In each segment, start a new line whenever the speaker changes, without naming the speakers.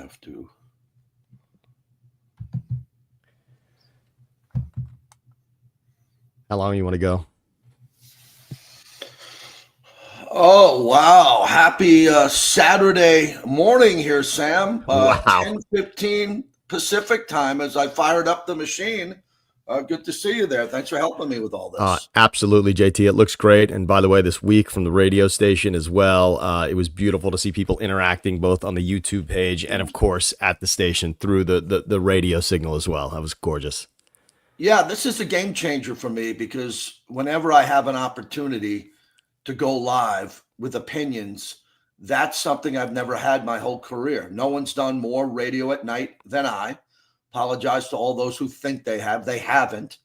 have to.
How long you want to go?
Oh, wow. Happy Saturday morning here, Sam.
Wow.
10:15 Pacific time as I fired up the machine. Good to see you there. Thanks for helping me with all this.
Absolutely, JT. It looks great. And by the way, this week from the radio station as well, it was beautiful to see people interacting both on the YouTube page and, of course, at the station through the radio signal as well. That was gorgeous.
Yeah, this is a game changer for me because whenever I have an opportunity to go live with opinions, that's something I've never had my whole career. No one's done more radio at night than I. Apologize to all those who think they have. They haven't.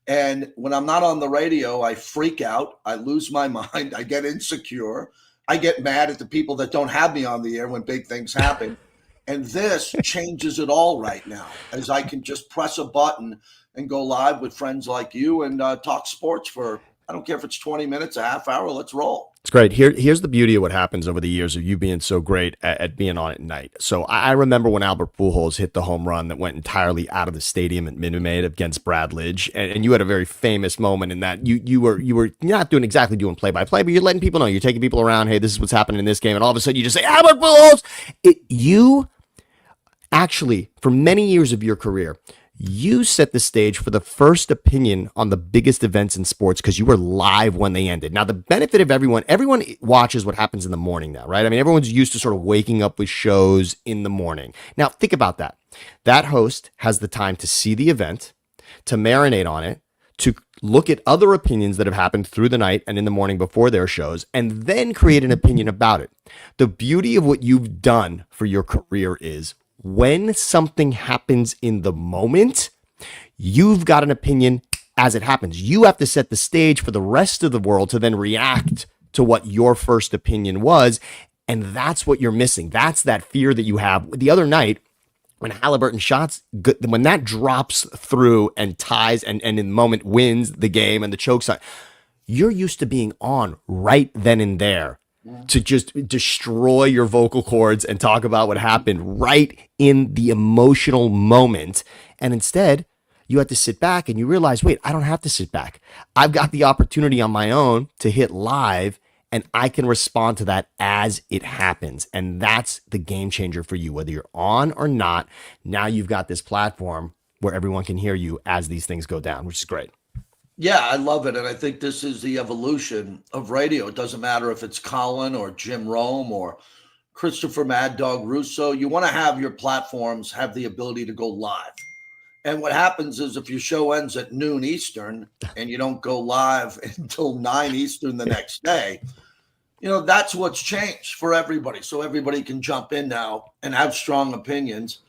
And when I'm not on the radio, I freak out. I lose my mind. I get insecure. I get mad at the people that don't have me on the air when big things happen. And this changes it all right now, as I can just press a button and go live with friends like you and talk sports for, I don't care if it's 20 minutes, a half hour, let's roll.
It's great. Here's the beauty of what happens over the years of you being so great at being on at night. So I remember when Albert Pujols hit the home run that went entirely out of the stadium at Minute Maid against Brad Lidge, and you had a very famous moment in that you were not doing play-by-play, but you're letting people know, you're taking people around, hey, this is what's happening in this game, and all of a sudden you just say, Albert Pujols! You actually, for many years of your career, you set the stage for the first opinion on the biggest events in sports because you were live when they ended. Now, the benefit of everyone watches what happens in the morning now, right? I mean, everyone's used to sort of waking up with shows in the morning. Now, think about that. That host has the time to see the event, to marinate on it, to look at other opinions that have happened through the night and in the morning before their shows, and then create an opinion about it. The beauty of what you've done for your career is when something happens in the moment, you've got an opinion as it happens. You have to set the stage for the rest of the world to then react to what your first opinion was. And that's what you're missing. That's that fear that you have. The other night, when Halliburton shots, when that drops through and ties and in the moment wins the game and the choke shot, you're used to being on right then and there to just destroy your vocal cords and talk about what happened right in the emotional moment. And instead, you had to sit back and you realize, wait, I don't have to sit back. I've got the opportunity on my own to hit live and I can respond to that as it happens. And that's the game changer for you, whether you're on or not. Now you've got this platform where everyone can hear you as these things go down, which is great.
Yeah, I love it. And I think this is the evolution of radio. It doesn't matter if it's Colin or Jim Rome or Christopher Mad Dog Russo. You want to have your platforms have the ability to go live. And what happens is if your show ends at noon Eastern and you don't go live until 9 Eastern the next day, that's what's changed for everybody. So everybody can jump in now and have strong opinions.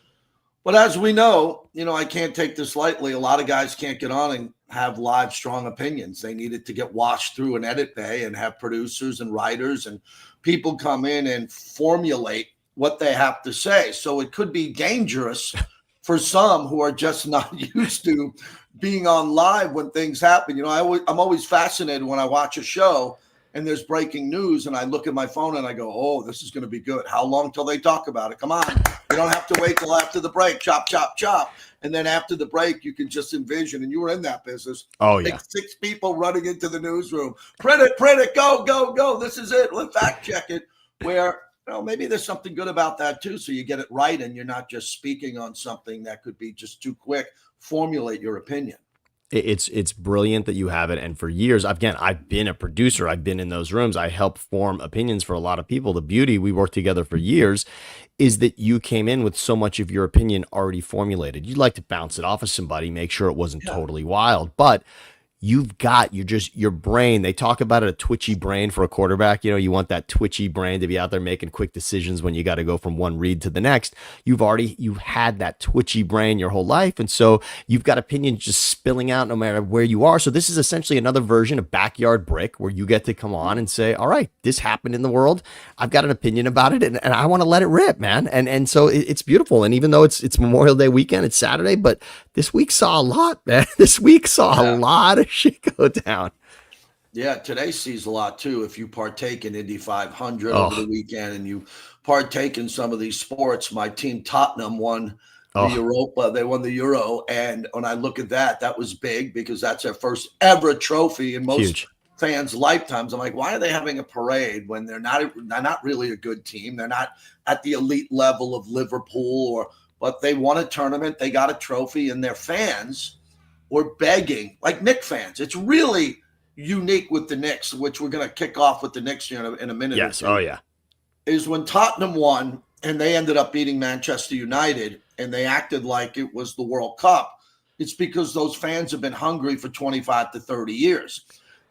But as we know, I can't take this lightly. A lot of guys can't get on and have live strong opinions. They need it to get washed through an edit bay and have producers and writers and people come in and formulate what they have to say. So it could be dangerous for some who are just not used to being on live when things happen. I'm always fascinated when I watch a show and there's breaking news and I look at my phone and I go, oh, this is going to be good. How long till they talk about it? Come on. You don't have to wait till after the break. Chop, chop, chop. And then after the break, you can just envision, and you were in that business.
Oh, yeah.
Like 6 people running into the newsroom. Print it, go, go, go. This is it. Let's fact check it. Where, maybe there's something good about that too. So you get it right and you're not just speaking on something that could be just too quick. Formulate your opinion.
It's brilliant that you have it. And for years, again, I've been a producer. I've been in those rooms. I help form opinions for a lot of people. The beauty, we worked together for years, is that you came in with so much of your opinion already formulated. You'd like to bounce it off of somebody, make sure it wasn't totally wild, but you've got your brain. They talk about it, a twitchy brain for a quarterback. You want that twitchy brain to be out there making quick decisions when you got to go from one read to the next. You've had that twitchy brain your whole life. And so you've got opinions just spilling out no matter where you are. So this is essentially another version of Backyard Brick where you get to come on and say, all right, this happened in the world. I've got an opinion about it and I want to let it rip, man. And so it's beautiful. And even though it's Memorial Day weekend, it's Saturday, but this week saw a lot, man. This week saw a lot of shit go down.
Yeah, today sees a lot too. If you partake in Indy 500 over the weekend and you partake in some of these sports. My team Tottenham won the Europa. They won the Euro. And when I look at that, that was big because that's their first ever trophy in most fans' lifetimes. I'm like, why are they having a parade when they're not really a good team? They're not at the elite level of Liverpool, but they won a tournament. They got a trophy, and their fans were begging, like Knicks fans. It's really unique with the Knicks, which we're going to kick off with the Knicks here in a minute.
Yes.
Or two,
oh yeah.
Is when Tottenham won and they ended up beating Manchester United and they acted like it was the World Cup. It's because those fans have been hungry for 25 to 30 years.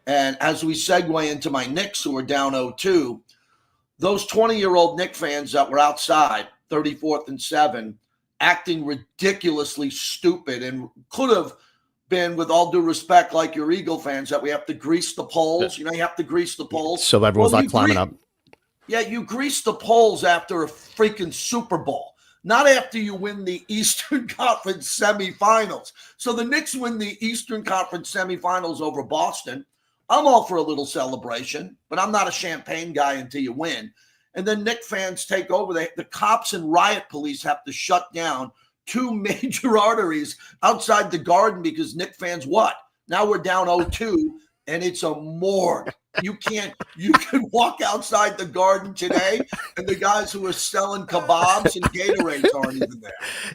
And as we segue into my Knicks, who are down 0-2, those 20-year-old Knicks fans that were outside, 34th and 7, acting ridiculously stupid and could have been, with all due respect, like your Eagle fans, that we have to grease the poles. You have to grease the poles.
So everyone's not climbing up.
Yeah, you grease the poles after a freaking Super Bowl, not after you win the Eastern Conference semifinals. So the Knicks win the Eastern Conference semifinals over Boston. I'm all for a little celebration, but I'm not a champagne guy until you win. And then Knicks fans take over. The cops and riot police have to shut down 2 major arteries outside the Garden because Knicks fans what? Now we're down 0-2, and it's a morgue. You can walk outside the Garden today, and the guys who are selling kebabs and Gatorades aren't even there.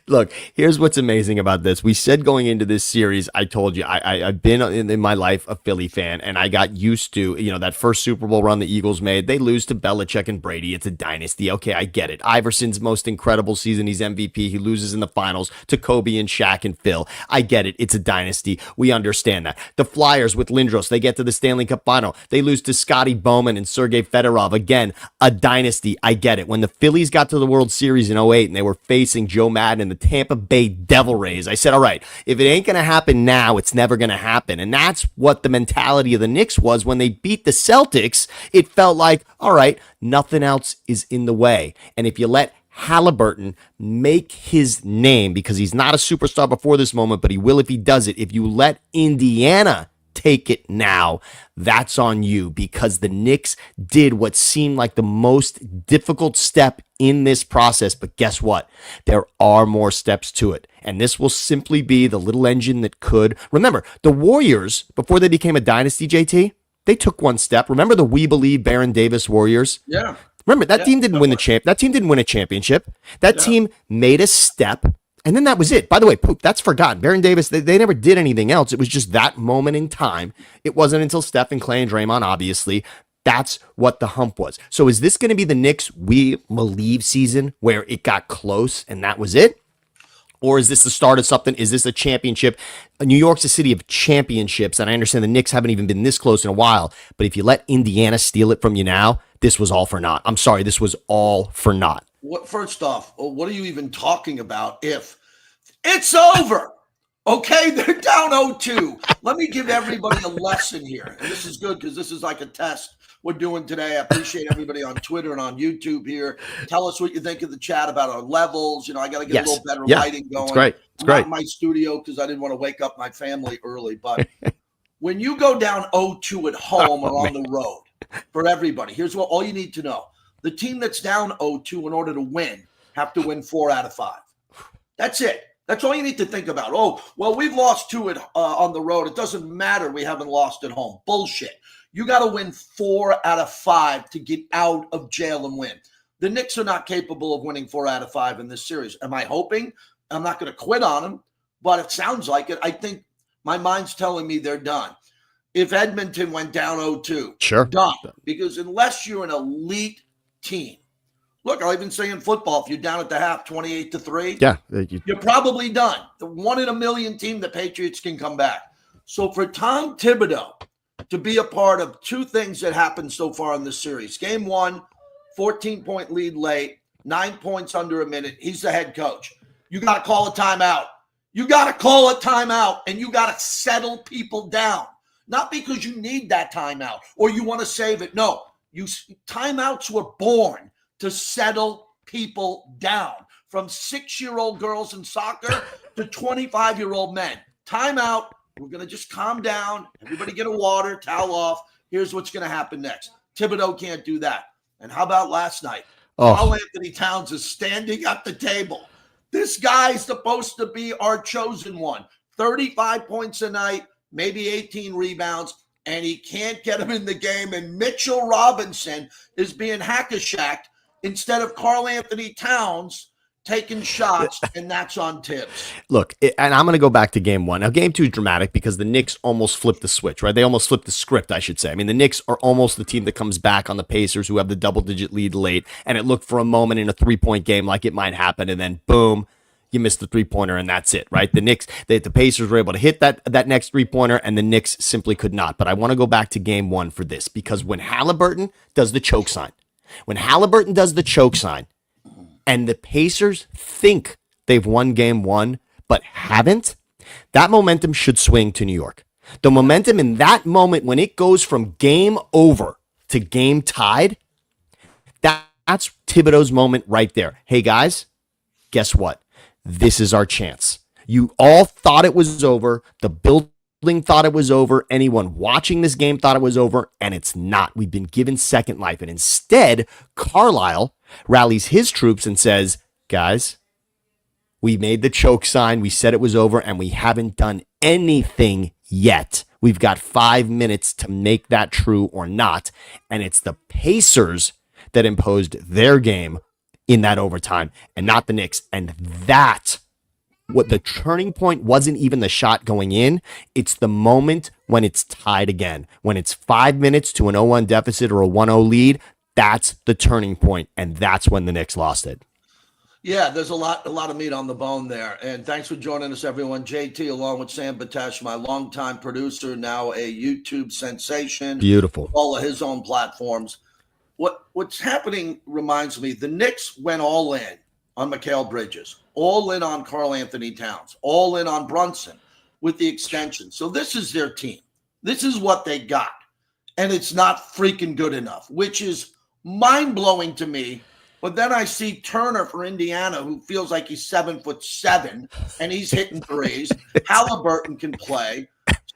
Look, here's what's amazing about this. We said going into this series, I told you, I've been in my life a Philly fan, and I got used to, that first Super Bowl run the Eagles made. They lose to Belichick and Brady. It's a dynasty. Okay, I get it. Iverson's most incredible season. He's MVP. He loses in the finals to Kobe and Shaq and Phil. I get it. It's a dynasty. We understand that. The Flyers with Lindros, they get to the Stanley Cup final. They lose to Scotty Bowman and Sergei Fedorov. Again, a dynasty. I get it. When the Phillies got to the World Series in 2008 and they were facing Joe Madden and the Tampa Bay Devil Rays, I said, all right, if it ain't going to happen now, it's never going to happen. And that's what the mentality of the Knicks was when they beat the Celtics. It felt like, all right, nothing else is in the way. And if you let Halliburton make his name, because he's not a superstar before this moment, but he will if he does it. If you let Indiana take it now, that's on you, because the Knicks did what seemed like the most difficult step in this process. But guess what? There are more steps to it. And this will simply be the little engine that could. Remember, the Warriors, before they became a dynasty, JT, they took one step. Remember the We Believe Baron Davis Warriors?
Yeah.
Remember, that team didn't win that team didn't win a championship. That team made a step, and then that was it. By the way, poop, that's forgotten. Baron Davis, they never did anything else. It was just that moment in time. It wasn't until Steph and Clay and Draymond, obviously. That's what the hump was. So is this going to be the Knicks We Believe season where it got close and that was it? Or is this the start of something? Is this a championship? New York's a city of championships, and I understand the Knicks haven't even been this close in a while. But if you let Indiana steal it from you now, this was all for naught. I'm sorry, this was all for naught.
First off, what are you even talking about if it's over? Okay, they're down 0-2. Let me give everybody a lesson here. And this is good because this is like a test we're doing today. I appreciate everybody on Twitter and on YouTube here. Tell us what you think of the chat about our levels. I got to get a little better lighting going.
It's great. It's
great. Not in my studio because I didn't want to wake up my family early. But when you go down 0-2 at home or on the road, for everybody, here's what all you need to know. The team that's down 0-2 in order to win have to win 4 out of 5. That's it. That's all you need to think about. Oh, well, we've lost 2 on the road. It doesn't matter. We haven't lost at home. Bullshit. You got to win 4 out of 5 to get out of jail and win. The Knicks are not capable of winning 4 out of 5 in this series. Am I hoping? I'm not going to quit on them, but it sounds like it. I think my mind's telling me they're done. If Edmonton went down 0-2,
sure,
done. Because unless you're an elite team, look, I'll even say in football, if you're down at the half 28-3, you're probably done. The 1 in a million team, the Patriots can come back. So for Tom Thibodeau to be a part of 2 things that happened so far in this series. Game 1, 14-point lead late, 9 points under a minute. He's the head coach. You got to call a timeout. You got to call a timeout, and you got to settle people down. Not because you need that timeout or you want to save it. No, timeouts were born to settle people down, from 6-year-old girls in soccer to 25-year-old men. Timeout. We're going to just calm down. Everybody get a water, towel off. Here's what's going to happen next. Thibodeau can't do that. And how about last night? Carl
Oh,
Anthony Towns is standing at the table. This guy is supposed to be our chosen one. 35 points a night, maybe 18 rebounds, and he can't get him in the game. And Mitchell Robinson is being hack-a-shacked instead of Carl Anthony Towns taking shots, and that's on Tibbs.
look, and I'm going to go back to game one. Now, game two is dramatic because the Knicks almost flipped the switch, right? They almost flipped the script, I should say. I mean, the Knicks are almost the team that comes back on the Pacers, who have the double-digit lead late, and it looked for a moment in a three-point game like it might happen, and then boom, you missed the three-pointer, and that's it, right? The Pacers were able to hit that next three-pointer, and the Knicks simply could not. But I want to go back to game one for this, because when Halliburton does the choke sign, and the Pacers think they've won game one, but haven't, that momentum should swing to New York. The momentum in that moment when it goes from game over to game tied, that's Thibodeau's moment right there. Hey, guys, guess what? This is our chance. You all thought it was over. The building thought it was over. Anyone watching this game thought it was over, and it's not. We've been given second life. And instead, Carlisle rallies his troops and says, guys, we made the choke sign. We said it was over, and we haven't done anything yet. We've got 5 minutes to make that true or not. And it's the Pacers that imposed their game in that overtime and not the Knicks. And that, what the turning point wasn't even the shot going in. It's the moment when it's tied again. When it's 5 minutes to an 0-1 deficit or a 1-0 lead, that's the turning point, and that's when the Knicks lost it.
Yeah, there's a lot of meat on the bone there. And thanks for joining us, everyone. JT, along with Sam Batesh, my longtime producer, now a YouTube sensation.
Beautiful.
All of his own platforms. What's happening reminds me, the Knicks went all in on Mikal Bridges, all in on Carl Anthony Towns, all in on Brunson with the extension. So this is their team. This is what they got. And it's not freaking good enough, which is mind-blowing to me. But then I see Turner for Indiana, who feels like he's 7'7", and he's hitting threes. Halliburton can play.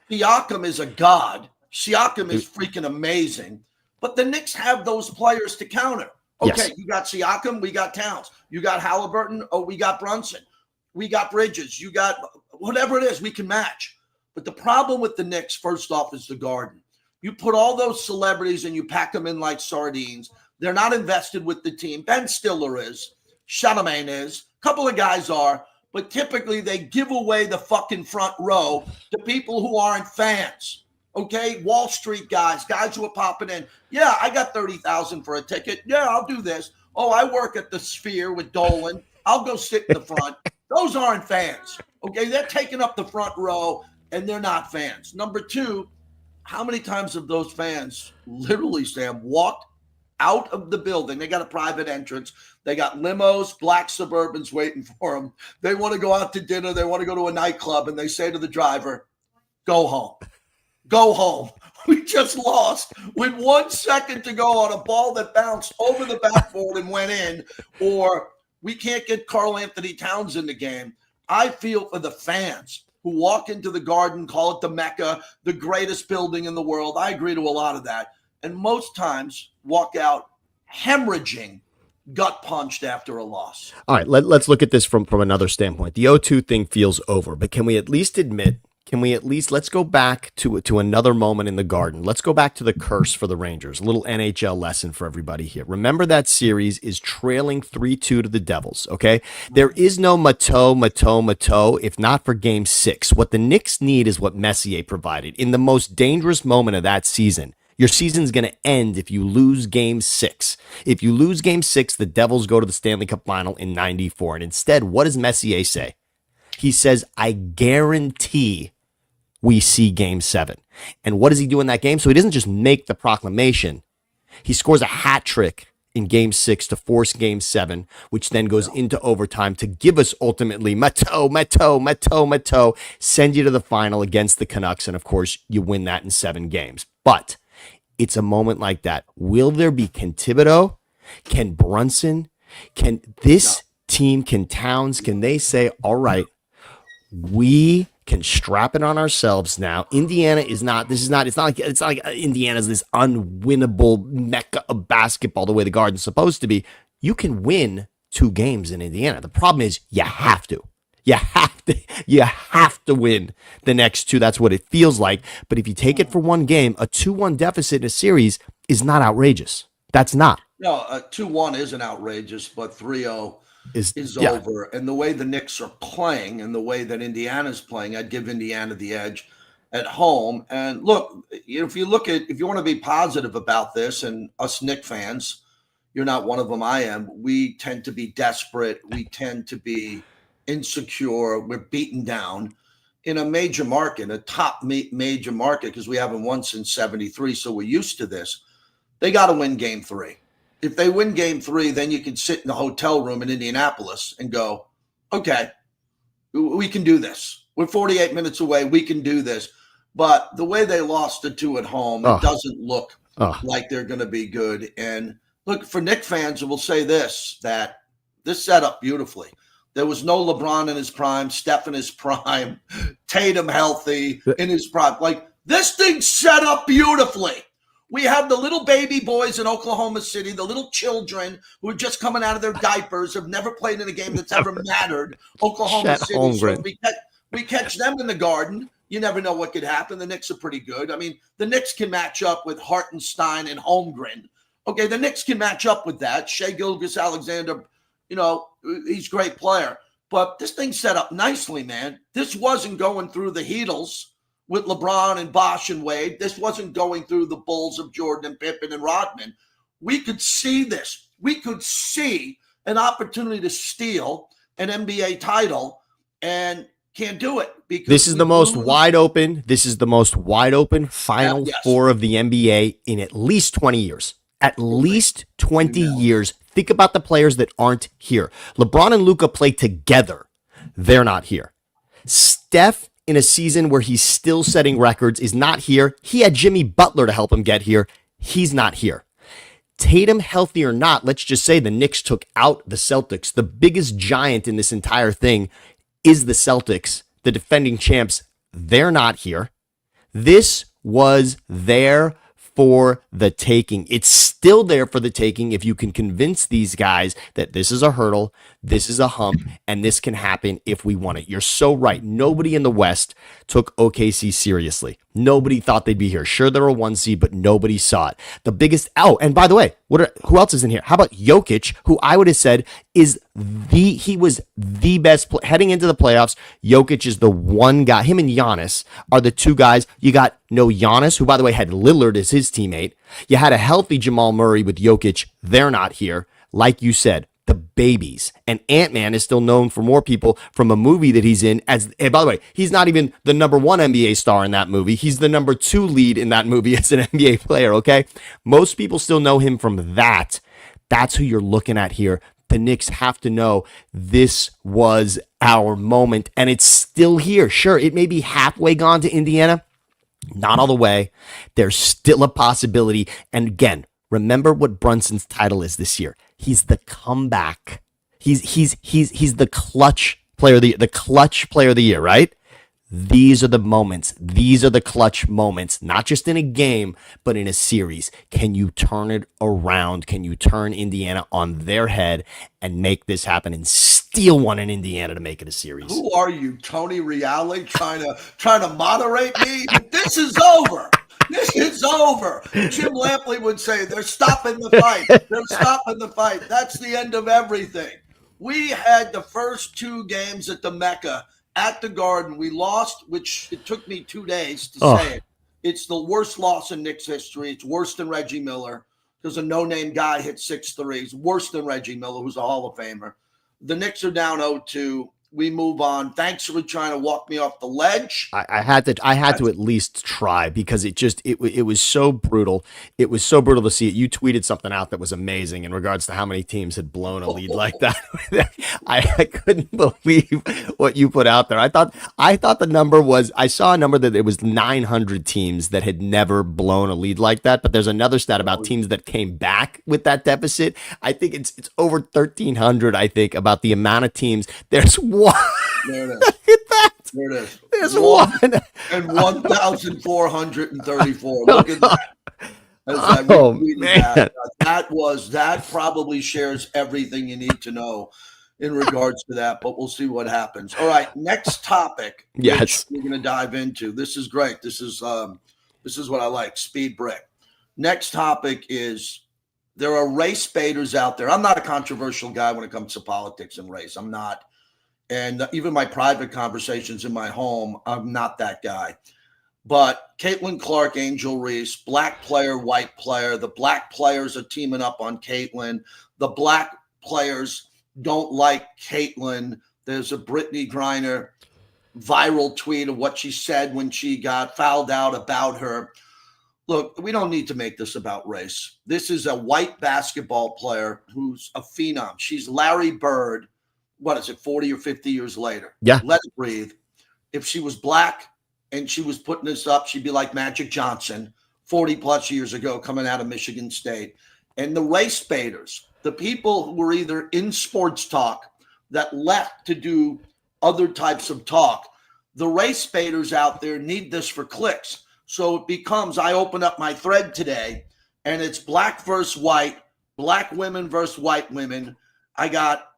Siakam is a god. Siakam is freaking amazing. But the Knicks have those players to counter. Okay, yes. You got Siakam, we got Towns. You got Halliburton, we got Brunson. We got Bridges. You got whatever it is, we can match. But the problem with the Knicks, first off, is the Garden. You put all those celebrities and you pack them in like sardines. They're not invested with the team. Ben Stiller is. Charlemagne is. A couple of guys are. But typically they give away the fucking front row to people who aren't fans. Okay? Wall Street guys who are popping in. Yeah, I got $30,000 for a ticket. Yeah, I'll do this. Oh, I work at the Sphere with Dolan. I'll go sit in the front. Those aren't fans. Okay? They're taking up the front row and they're not fans. Number two, how many times have those fans literally, Sam, walked out of the building? They got a private entrance. They got limos, black Suburbans waiting for them. They want to go out to dinner. They want to go to a nightclub. And they say to the driver, go home. Go home. We just lost with 1 second to go on a ball that bounced over the backboard and went in. Or we can't get Carl Anthony Towns in the game. I feel for the fans who walk into the Garden, call it the Mecca, the greatest building in the world. I agree to a lot of that. And most times walk out hemorrhaging, gut punched after a loss.
All right, let's look at this from another standpoint. The 0-2 thing feels over, but can we at least admit, let's go back to another moment in the Garden. Let's go back to the curse for the Rangers. A little NHL lesson for everybody here. Remember that series is trailing 3-2 to the Devils, okay? There is no Mateau, if not for Game 6. What the Knicks need is what Messier provided. In the most dangerous moment of that season, your season's going to end if you lose Game 6. If you lose Game 6, the Devils go to the Stanley Cup Final in 94. And instead, what does Messier say? He says, I guarantee we see Game 7. And what does he do in that game? So he doesn't just make the proclamation. He scores a hat trick in Game 6 to force Game 7, which then goes into overtime to give us ultimately Mateau, send you to the final against the Canucks. And of course, you win that in 7 games. But it's a moment like that. Will there be Thibodeau? Can Brunson? Can this team, can Towns, can they say, all right, we can strap it on ourselves now. Indiana is not, it's not like Indiana's this unwinnable mecca of basketball the way the Garden's supposed to be. you can win 2 games in Indiana. The problem is you have to. You have to win the next 2. That's what it feels like. But if you take it for 1 game, a 2-1 deficit in a series is not outrageous. That's not.
No, 2-1 isn't outrageous, but 3-0 is
yeah.
over. And the way the Knicks are playing and the way that Indiana's playing, I'd give Indiana the edge at home. And look, if you want to be positive about this, and us Knicks fans, you're not one of them, I am, we tend to be desperate. We tend to be insecure. We're beaten down in a major market, a top major market, because we haven't won since 73. So we're used to this. They got to win game 3. If they win game 3, then you can sit in the hotel room in Indianapolis and go, okay, we can do this. We're 48 minutes away. We can do this. But the way they lost the 2 at home, it doesn't look like they're going to be good. And look, for Knicks fans, we'll say this, that this set up beautifully. There was no LeBron in his prime, Steph in his prime, Tatum healthy in his prime. Like, this thing set up beautifully. We have the little baby boys in Oklahoma City, the little children who are just coming out of their diapers, have never played in a game that's ever mattered. Oklahoma City. So we catch them in the Garden. You never know what could happen. The Knicks are pretty good. I mean, the Knicks can match up with Hartenstein and Holmgren. Okay, the Knicks can match up with that. Shai Gilgeous-Alexander, he's a great player. But this thing set up nicely, man. This wasn't going through the Heatles with LeBron and Bosh and Wade. This wasn't going through the Bulls of Jordan and Pippen and Rodman. We could see this. We could see an opportunity to steal an NBA title and can't do it because
this is the most wide open. This is the most wide open Final Four of the NBA in at least 20 years. At least 20 years. Think about the players that aren't here. LeBron and Luka play together. They're not here. Steph, in a season where he's still setting records, is not here. He had Jimmy Butler to help him get here. He's not here. Tatum, healthy or not, let's just say the Knicks took out the Celtics. The biggest giant in this entire thing is the Celtics, the defending champs. They're not here. This was there for the taking. It's still there for the taking if you can convince these guys that this is a hurdle, this is a hump, and this can happen if we want it. You're so right. Nobody in the West took OKC seriously. Nobody thought they'd be here. Sure, they're a 1 seed, but nobody saw it. The biggest, and by the way, who else is in here? How about Jokic, who I would have said he was the best heading into the playoffs. Jokic is the one guy. Him and Giannis are the 2 guys. You got no Giannis, who by the way had Lillard as his teammate. You had a healthy Jamal Murray with Jokic. They're not here. Like you said, the babies. And Ant-Man is still known for more people from a movie that he's in and by the way, he's not even the number 1 NBA star in that movie. He's the number 2 lead in that movie as an NBA player, okay? Most people still know him from that. That's who you're looking at here. The Knicks have to know this was our moment, and it's still here. Sure, it may be halfway gone to Indiana. Not all the way. There's still a possibility. And again, remember what Brunson's title is this year. He's the comeback. He's the clutch player of the clutch player of the year, right? These are the moments. These are the clutch moments, not just in a game, but in a series. Can you turn it around? Can you turn Indiana on their head and make this happen and steal one in Indiana to make it a series?
Who are you, Tony Reale, trying to moderate me? But this is over. This is over. Jim Lampley would say, they're stopping the fight. They're stopping the fight. That's the end of everything. We had the first 2 games at the Mecca, at the Garden. We lost, which it took me 2 days to say it. It's the worst loss in Knicks history. It's worse than Reggie Miller because a no-name guy hit 6 threes. Worse than Reggie Miller, who's a Hall of Famer. The Knicks are down 0-2. We move on. Thanks for trying to walk me off the ledge.
I had to at least try because it was so brutal. It was so brutal to see it. You tweeted something out that was amazing in regards to how many teams had blown a lead like that. I couldn't believe what you put out there. I thought the number was, I saw a number that it was 900 teams that had never blown a lead like that. But there's another stat about teams that came back with that deficit. I think it's over 1,300. I think about the amount of teams. There's one.
There it is.
Look at that.
There it is.
There's one.
And 1,434. Look at that. as I
Oh
retweeted
man.
that. That probably shares everything you need to know in regards to that, but we'll see what happens. All right, next topic, which
Yes.
we're going to dive into. This is great. This is what I like. Speed brick. Next topic is there are race baiters out there. I'm not a controversial guy when it comes to politics and race. I'm not. And even my private conversations in my home, I'm not that guy. But Caitlin Clark, Angel Reese, black player, white player. The black players are teaming up on Caitlin. The black players don't like Caitlin. There's a Brittany Griner viral tweet of what she said when she got fouled out about her. Look, we don't need to make this about race. This is a white basketball player who's a phenom. She's Larry Bird. What is it, 40 or 50 years later?
Yeah.
Let it breathe. If she was black and she was putting this up, she'd be like Magic Johnson 40 plus years ago coming out of Michigan State. And the race baiters, the people who were either in sports talk that left to do other types of talk, the race baiters out there need this for clicks. So it becomes, I open up my thread today and it's black versus white, black women versus white women. I got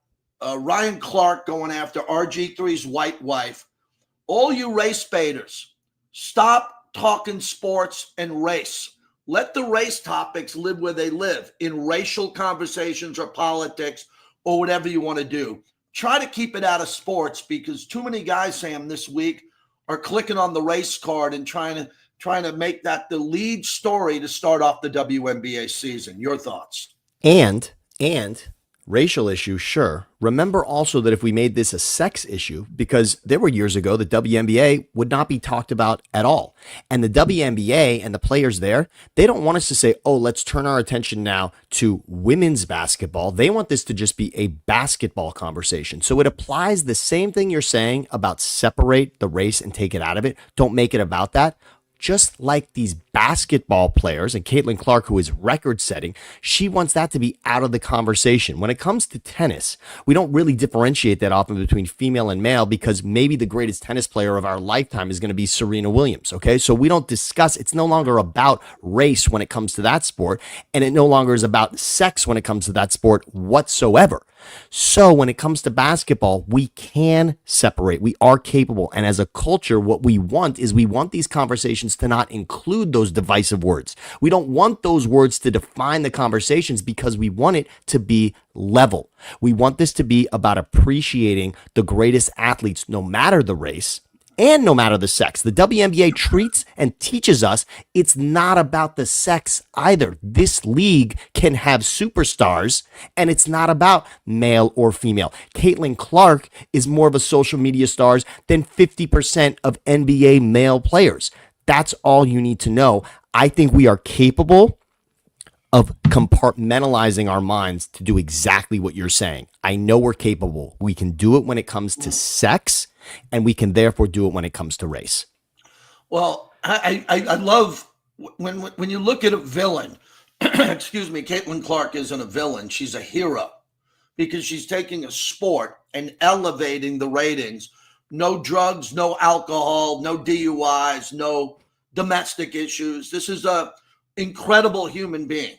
Ryan Clark going after RG3's white wife. All you race baiters, stop talking sports and race. Let the race topics live where they live in racial conversations or politics or whatever you want to do. Try to keep it out of sports because too many guys, Sam, this week are clicking on the race card and trying to make that the lead story to start off the WNBA season. Your thoughts?
And racial issue, sure. Remember also that if we made this a sex issue, because there were years ago the WNBA would not be talked about at all. And the WNBA and the players there, they don't want us to say, oh, let's turn our attention now to women's basketball. They want this to just be a basketball conversation. So it applies the same thing you're saying about separate the race and take it out of it. Don't make it about that. Just like these basketball players and Caitlin Clark, who is record setting, she wants that to be out of the conversation. When it comes to tennis, we don't really differentiate that often between female and male because maybe the greatest tennis player of our lifetime is going to be Serena Williams. Okay. So we don't discuss, it's no longer about race when it comes to that sport. And it no longer is about sex when it comes to that sport whatsoever. So when it comes to basketball, we can separate. We are capable. And as a culture, what we want is we want these conversations to not include those divisive words. We don't want those words to define the conversations because we want it to be level. We want this to be about appreciating the greatest athletes, no matter the race and no matter the sex. The WNBA treats and teaches us it's not about the sex either. This league can have superstars, and it's not about male or female. Caitlin Clark is more of a social media star than 50% of NBA male players. That's all you need to know. I think we are capable of compartmentalizing our minds to do exactly what you're saying. I know we're capable. We can do it when it comes to sex, and we can therefore do it when it comes to race.
Well, I love when you look at a villain, excuse me, Caitlin Clark isn't a villain. She's a hero because she's taking a sport and elevating the ratings. No drugs, no alcohol, no DUIs, no domestic issues. This is a incredible human being.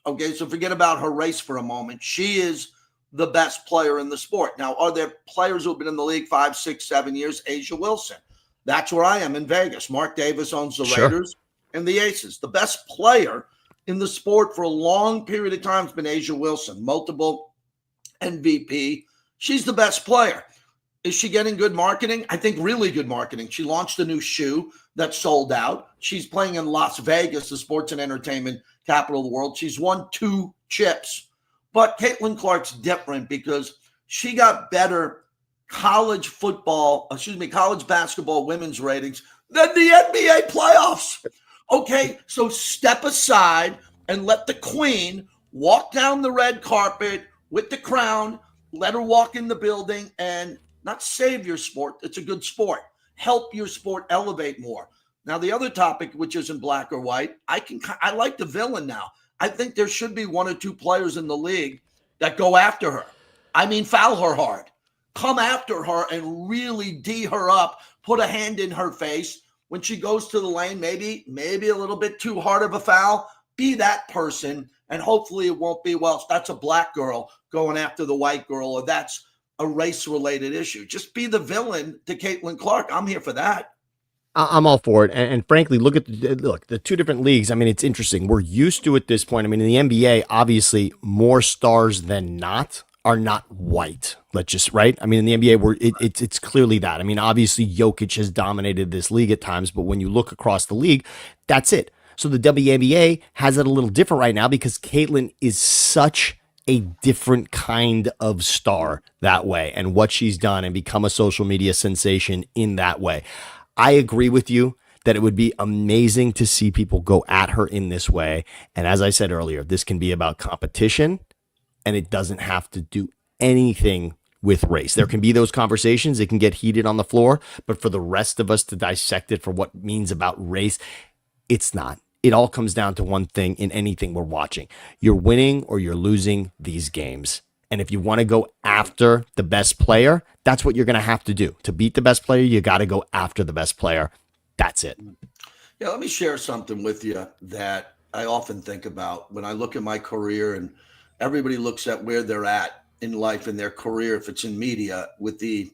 Okay, so forget about her race for a moment. She is the best player in the sport. Now, are there players who have been in the league 5, 6, 7 years? Asia Wilson. That's where I am in Vegas. Mark Davis owns the Raiders and the Aces. The best player in the sport for a long period of time has been Asia Wilson, multiple MVP. She's the best player. Is she getting good marketing? I think really good marketing. She launched a new shoe that sold out. She's playing in Las Vegas, the sports and entertainment capital of the world. She's won 2 chips. But Caitlin Clark's different because she got better college basketball women's ratings than the NBA playoffs. Okay, so step aside and let the queen walk down the red carpet with the crown, let her walk in the building and not save your sport. It's a good sport. Help your sport elevate more. Now, the other topic, which isn't black or white, I like the villain now. I think there should be 1 or 2 players in the league that go after her. I mean, foul her hard. Come after her and really D her up, put a hand in her face. When she goes to the lane, maybe a little bit too hard of a foul, be that person. And hopefully it won't be, well, that's a black girl going after the white girl, or that's a race-related issue. Just be the villain to Caitlin Clark. I'm here for that.
I'm all for it, and frankly, look at the two different leagues. I mean, it's interesting. We're used to at this point. I mean, in the NBA, obviously, more stars than not are not white. Let's just right. I mean, in the NBA, it's clearly that. I mean, obviously, Jokic has dominated this league at times, but when you look across the league, that's it. So the WNBA has it a little different right now because Caitlin is such a different kind of star that way, and what she's done and become a social media sensation in that way. I agree with you that it would be amazing to see people go at her in this way. And as I said earlier, this can be about competition, and it doesn't have to do anything with race. There can be those conversations. It can get heated on the floor, but for the rest of us to dissect it for what it means about race, it's not. It all comes down to one thing in anything we're watching. You're winning or you're losing these games. And if you want to go after the best player, that's what you're going to have to do. To beat the best player, you got to go after the best player. That's it.
Yeah, let me share something with you that I often think about when I look at my career, and everybody looks at where they're at in life in their career, if it's in media, with the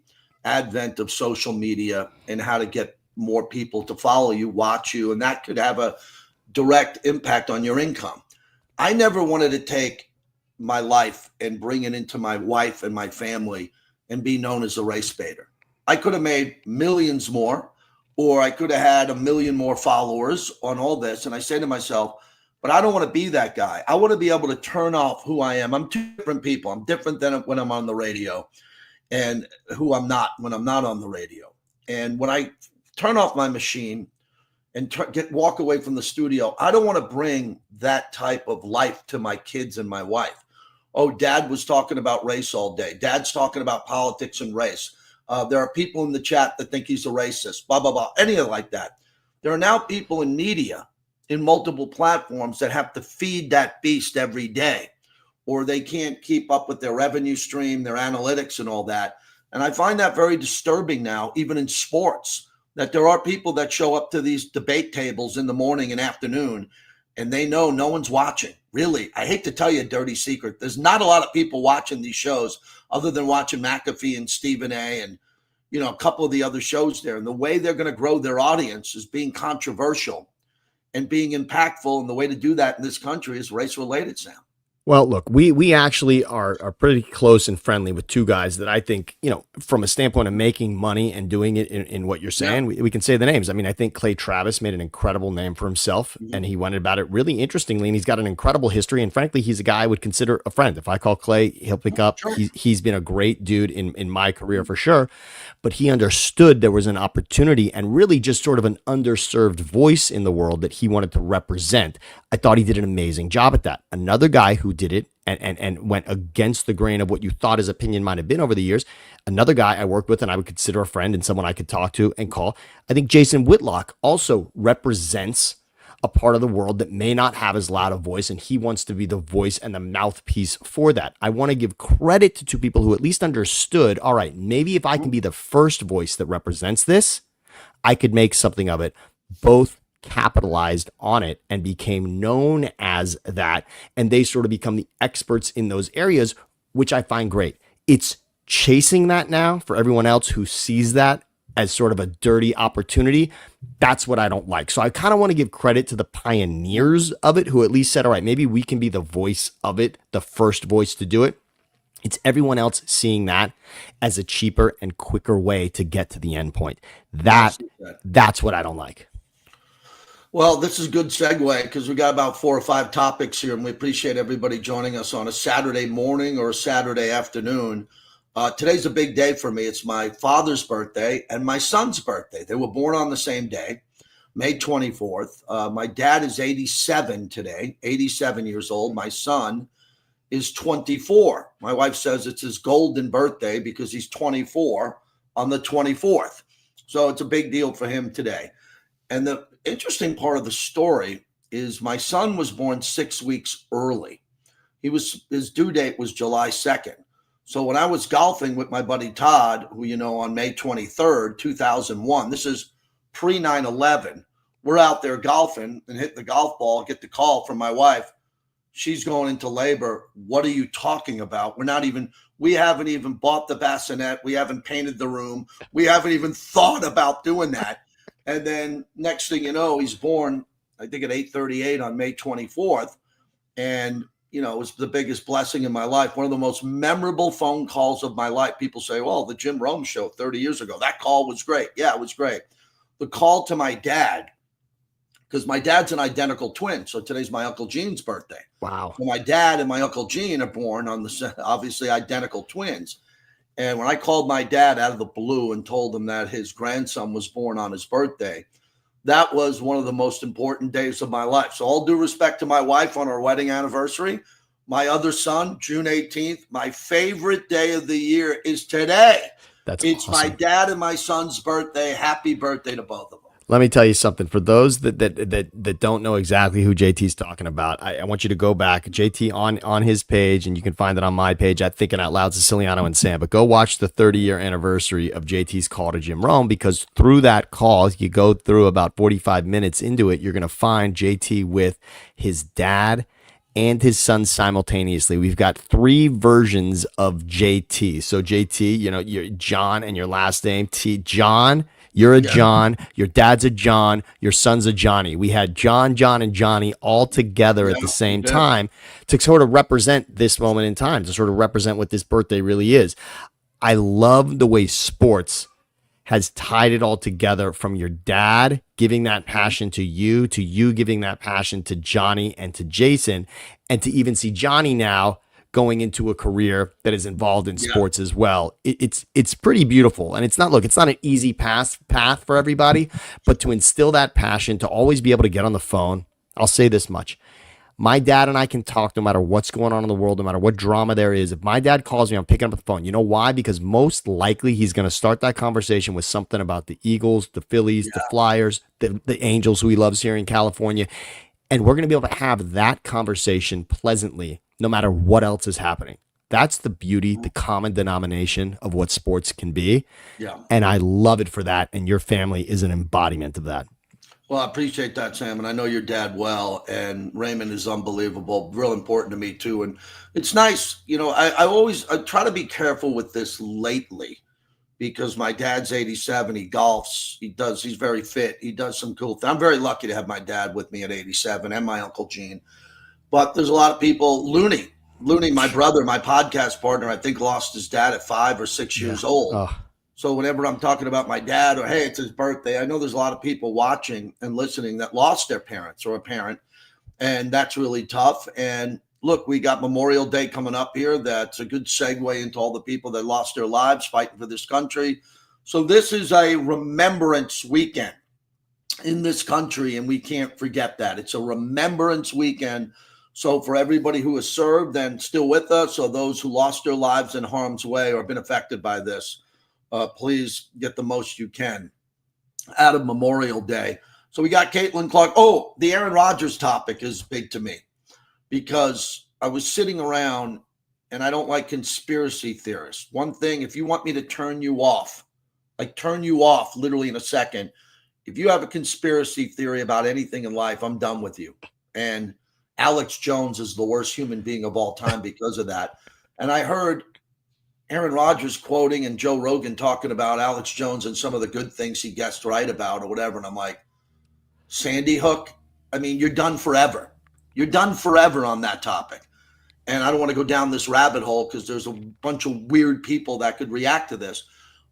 advent of social media and how to get more people to follow you, watch you, and that could have a direct impact on your income. I never wanted to take my life and bring it into my wife and my family and be known as a race baiter. I could have made millions more, or I could have had a million more followers on all this. And I say to myself, but I don't want to be that guy. I want to be able to turn off who I am. I'm two different people. I'm different than when I'm on the radio, and who I'm not when I'm not on the radio. And when I turn off my machine and walk away from the studio, I don't want to bring that type of life to my kids and my wife. Oh, dad was talking about race all day. Dad's talking about politics and race. There are people in the chat that think he's a racist, blah, blah, blah, anything like that. There are now people in media in multiple platforms that have to feed that beast every day, or they can't keep up with their revenue stream, their analytics and all that. And I find that very disturbing now, even in sports, that there are people that show up to these debate tables in the morning and afternoon, and they know no one's watching. Really, I hate to tell you a dirty secret. There's not a lot of people watching these shows other than watching McAfee and Stephen A. and, a couple of the other shows there. And the way they're going to grow their audience is being controversial and being impactful. And the way to do that in this country is race related, Sam.
Well, look, we actually are pretty close and friendly with two guys that I think, from a standpoint of making money and doing it in what you're saying, we can say the names. I mean, I think Clay Travis made an incredible name for himself, and he went about it really interestingly, and he's got an incredible history. And frankly, he's a guy I would consider a friend. If I call Clay, he'll pick up.
Sure.
He's been a great dude in my career for sure. But he understood there was an opportunity and really just sort of an underserved voice in the world that he wanted to represent. I thought he did an amazing job at that. Another guy who did it and went against the grain of what you thought his opinion might have been over the years. Another guy I worked with and I would consider a friend and someone I could talk to and call. I think Jason Whitlock also represents a part of the world that may not have as loud a voice, and he wants to be the voice and the mouthpiece for that. I want to give credit to two people who at least understood, all right, maybe if I can be the first voice that represents this, I could make something of it. Both capitalized on it and became known as that, and they sort of become the experts in those areas, which I find great. It's chasing that now for everyone else who sees that as sort of a dirty opportunity. That's what I don't like. So I kind of want to give credit to the pioneers of it who at least said, all right, maybe we can be the voice of it, the first voice to do it. It's everyone else seeing that as a cheaper and quicker way to get to the end point. That's what I don't like.
Well, this is a good segue because we got about 4 or 5 topics here, and we appreciate everybody joining us on a Saturday morning or a Saturday afternoon. Today's a big day for me. It's my father's birthday and my son's birthday. They were born on the same day, May 24th. My dad is 87 today, 87 years old. My son is 24. My wife says it's his golden birthday because he's 24 on the 24th. So it's a big deal for him today. And the interesting part of the story is my son was born 6 weeks early. His due date was July 2nd. So when I was golfing with my buddy Todd, who on May 23rd, 2001, this is pre 9/11, we're out there golfing and hitting the golf ball, get the call from my wife. She's going into labor. What are you talking about? We haven't even bought the bassinet. We haven't painted the room. We haven't even thought about doing that. And then next thing you know, he's born, I think at 8:38 on May 24th. And, it was the biggest blessing in my life. One of the most memorable phone calls of my life. People say, well, the Jim Rome show 30 years ago, that call was great. Yeah, it was great. The call to my dad, because my dad's an identical twin. So today's my Uncle Gene's birthday.
Wow.
So my dad and my Uncle Gene are born on obviously identical twins. And when I called my dad out of the blue and told him that his grandson was born on his birthday, that was one of the most important days of my life. So all due respect to my wife on our wedding anniversary, my other son, June 18th, my favorite day of the year is today. It's awesome. My dad and my son's birthday. Happy birthday to both of them.
Let me tell you something. For those that don't know exactly who JT's talking about, I want you to go back. JT on his page, and you can find it on my page at Thinking Out Loud, Siciliano and Sam. But go watch the 30-year anniversary of JT's call to Jim Rome, because through that call, you go through about 45 minutes into it, you're going to find JT with his dad and his son simultaneously. We've got 3 versions of JT. So JT, you're John and your last name T. John. You're a John, your dad's a John, your son's a Johnny. We had John, and Johnny all together at the same time to sort of represent this moment in time, to sort of represent what this birthday really is. I love the way sports has tied it all together, from your dad giving that passion to you giving that passion to Johnny and to Jason, and to even see Johnny now going into a career that is involved in sports as well. It's pretty beautiful. And it's not an easy path for everybody, but to instill that passion, to always be able to get on the phone. I'll say this much. My dad and I can talk no matter what's going on in the world, no matter what drama there is. If my dad calls me, I'm picking up the phone. You know why? Because most likely he's going to start that conversation with something about the Eagles, the Phillies, the Flyers, the Angels, who he loves here in California. And we're going to be able to have that conversation pleasantly, no matter what else is happening. That's the beauty, the common denomination of what sports can be. Yeah. And I love it for that. And your family is an embodiment of that.
Well, I appreciate that, Sam. And I know your dad well. And Raymond is unbelievable, real important to me too. And it's nice. I try to be careful with this lately, because my dad's 87. He golfs. He's very fit. He does some cool things. I'm very lucky to have my dad with me at 87, and my Uncle Gene. But there's a lot of people. Looney, my brother, my podcast partner, I think lost his dad at 5 or 6 years old. Oh. So whenever I'm talking about my dad, or, hey, it's his birthday, I know there's a lot of people watching and listening that lost their parents or a parent, and that's really tough. And look, we got Memorial Day coming up here. That's a good segue into all the people that lost their lives fighting for this country. So this is a remembrance weekend in this country, and we can't forget that. It's a remembrance weekend. So for everybody who has served and still with us, or those who lost their lives in harm's way or been affected by this, please get the most you can out of Memorial Day. So we got Caitlin Clark. Oh, the Aaron Rodgers topic is big to me, because I was sitting around, and I don't like conspiracy theorists. One thing, if you want me to turn you off literally in a second, if you have a conspiracy theory about anything in life, I'm done with you. And Alex Jones is the worst human being of all time because of that. And I heard Aaron Rodgers quoting and Joe Rogan talking about Alex Jones and some of the good things he guessed right about or whatever. And I'm like, Sandy Hook, I mean, you're done forever. You're done forever on that topic. And I don't want to go down this rabbit hole, because there's a bunch of weird people that could react to this.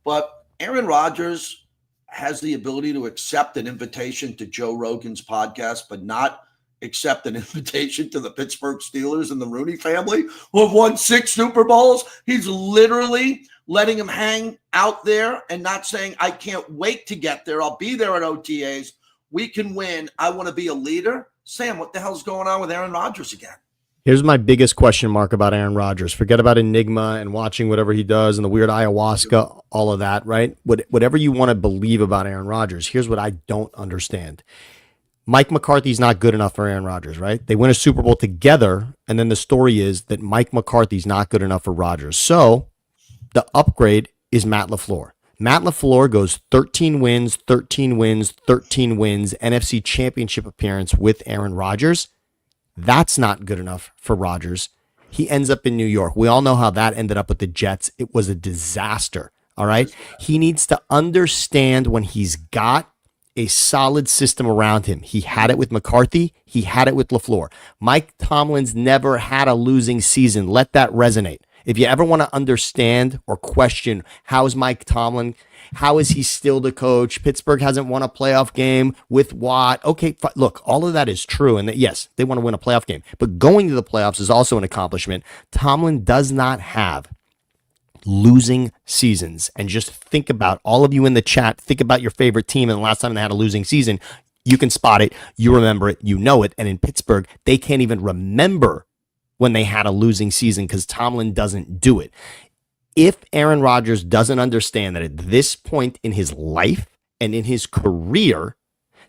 But Aaron Rodgers has the ability to accept an invitation to Joe Rogan's podcast, but not accept an invitation to the Pittsburgh Steelers and the Rooney family, who have won 6 Super Bowls. He's literally letting him hang out there and not saying, I can't wait to get there. I'll be there at OTAs. We can win. I want to be a leader. Sam, what the hell's going on with Aaron Rodgers again?
Here's my biggest question mark about Aaron Rodgers. Forget about Enigma and watching whatever he does and the weird ayahuasca, all of that, right? Whatever you want to believe about Aaron Rodgers, here's what I don't understand. Mike McCarthy's not good enough for Aaron Rodgers, right? They win a Super Bowl together, and then the story is that Mike McCarthy's not good enough for Rodgers. So the upgrade is Matt LaFleur. Matt LaFleur goes 13 wins, 13 wins, 13 wins, NFC Championship appearance with Aaron Rodgers. That's not good enough for Rodgers. He ends up in New York. We all know how that ended up with the Jets. It was a disaster. All right. He needs to understand when he's got a solid system around him. He had it with McCarthy. He had it with LaFleur. Mike Tomlin's never had a losing season. Let that resonate. If you ever want to understand or question how is Mike Tomlin, how is he still the coach? Pittsburgh hasn't won a playoff game with Watt. Okay, look, all of that is true. And yes, they want to win a playoff game. But going to the playoffs is also an accomplishment. Tomlin does not have losing seasons. And just think about, all of you in the chat, think about your favorite team and the last time they had a losing season. You can spot it. You remember it. You know it. And in Pittsburgh, they can't even remember when they had a losing season because Tomlin doesn't do it. If Aaron Rodgers doesn't understand that at this point in his life and in his career,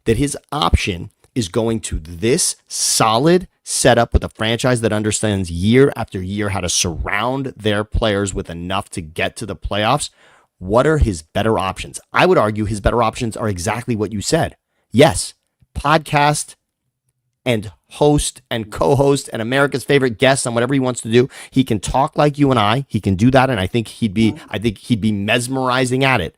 that his option is going to this solid setup with a franchise that understands year after year how to surround their players with enough to get to the playoffs, what are his better options? I would argue his better options are exactly what you said. Yes, podcast and host and co-host and America's favorite guest on whatever he wants to do. He can talk like you and I. He can do that, and I think he'd be mesmerizing at it.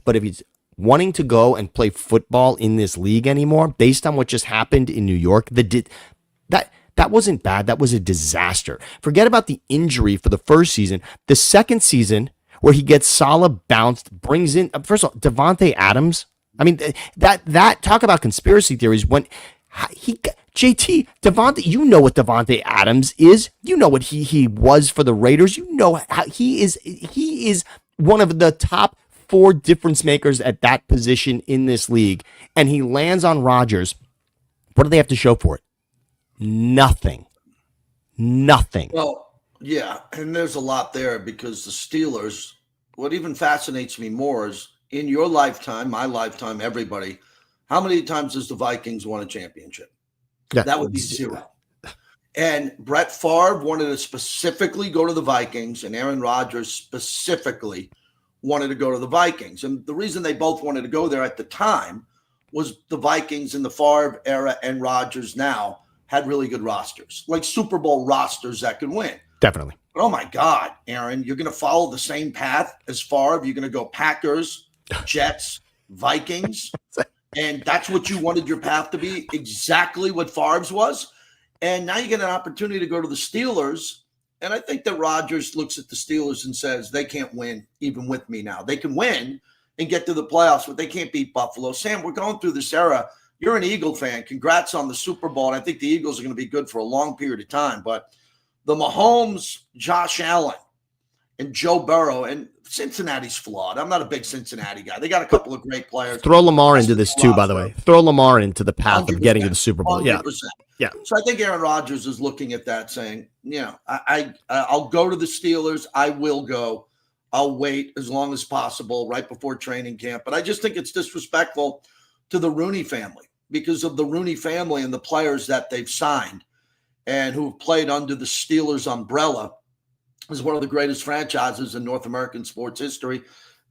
But if he's wanting to go and play football in this league anymore, based on what just happened in New York, that wasn't bad. That was a disaster. Forget about the injury for the first season. The second season, where he gets Salah bounced, brings in first of all Davante Adams. I mean, that talk about conspiracy theories when he. JT, Davante, you know what Davante Adams is. You know what he was for the Raiders. You know how he is one of the top 4 difference makers at that position in this league. And he lands on Rodgers. What do they have to show for it? Nothing.
Well, yeah, and there's a lot there because the Steelers, what even fascinates me more is in your lifetime, my lifetime, everybody, how many times has the Vikings won a championship?
Yeah.
That would be 0. And Brett Favre wanted to specifically go to the Vikings, and Aaron Rodgers specifically wanted to go to the Vikings. And the reason they both wanted to go there at the time was the Vikings in the Favre era and Rodgers now had really good rosters, like Super Bowl rosters that could win.
Definitely.
But oh my God, Aaron, you're going to follow the same path as Favre. You're going to go Packers, Jets, Vikings. And that's what you wanted your path to be, exactly what Favre's was. And now you get an opportunity to go to the Steelers. And I think that Rodgers looks at the Steelers and says, they can't win even with me now. They can win and get to the playoffs, but they can't beat Buffalo. Sam, we're going through this era. You're an Eagle fan. Congrats on the Super Bowl. And I think the Eagles are going to be good for a long period of time. But the Mahomes, Josh Allen, and Joe Burrow, and Cincinnati's flawed. I'm not a big Cincinnati guy. They got a couple of great players.
Throw Lamar into this too, by the way. Throw Lamar into the path of getting to the Super Bowl.
100%.
Yeah.
So I think Aaron Rodgers is looking at that saying, I'll go to the Steelers. I will go. I'll wait as long as possible right before training camp. But I just think it's disrespectful to the Rooney family because of the Rooney family and the players that they've signed and who've played under the Steelers umbrella is one of the greatest franchises in North American sports history.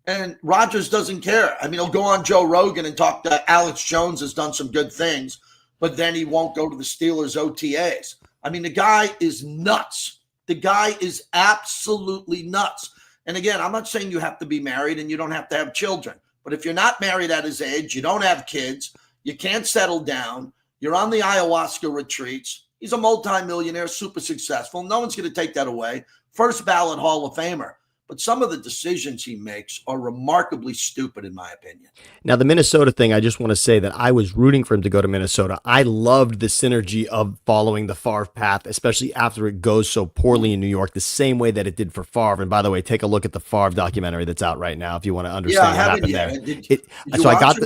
And Rodgers doesn't care. I mean, he'll go on Joe Rogan and talk to Alex Jones has done some good things, but then he won't go to the Steelers OTAs. I mean, the guy is nuts. The guy is absolutely nuts. And again, I'm not saying you have to be married and you don't have to have children, but if you're not married at his age, you don't have kids, you can't settle down, you're on the ayahuasca retreats, he's a multimillionaire, super successful. No one's going to take that away. First ballot Hall of Famer. But some of the decisions he makes are remarkably stupid, in my opinion.
Now, the Minnesota thing, I just want to say that I was rooting for him to go to Minnesota. I loved the synergy of following the Favre path, especially after it goes so poorly in New York, the same way that it did for Favre. And by the way, take a look at the Favre documentary that's out right now if you want to understand what happened there. So I got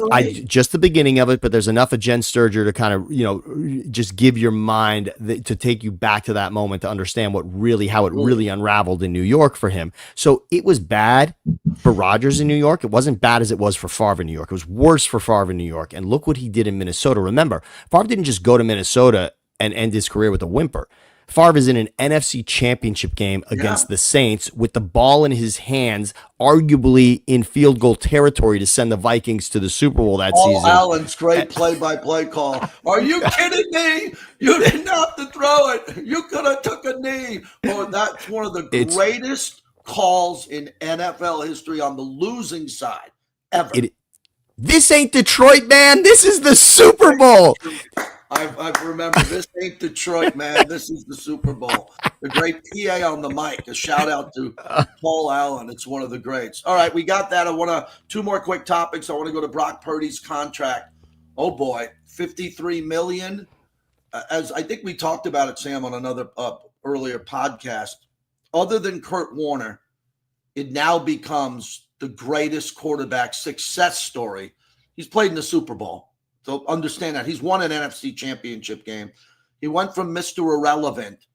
just the beginning of it, but there's enough of Jen Sturger to kind of, just give your mind to take you back to that moment to understand how it really unraveled in New York for him. So it was bad for Rodgers in New York. It wasn't bad as it was for Favre in New York. It was worse for Favre in New York. And look what he did in Minnesota. Remember, Favre didn't just go to Minnesota and end his career with a whimper. Favre is in an NFC championship game against the Saints with the ball in his hands, arguably in field goal territory to send the Vikings to the Super Bowl that
Paul
season.
Allen's great play-by-play call. Are you kidding me? You didn't have to throw it. You could have took a knee. Oh, that's one of the greatest calls in NFL history on the losing side ever.
This ain't Detroit, man. This is the Super Bowl.
I remember, this ain't Detroit, man. This is the Super Bowl. The great PA on the mic. A shout out to Paul Allen. It's one of the greats. All right, we got that. I want to two more quick topics. I want to go to Brock Purdy's contract. Oh boy, $53 million. As I think we talked about it, Sam, on another earlier podcast. Other than Kurt Warner, it now becomes the greatest quarterback success story. He's played in the Super Bowl. So understand that. He's won an NFC championship game. He went from Mr. Irrelevant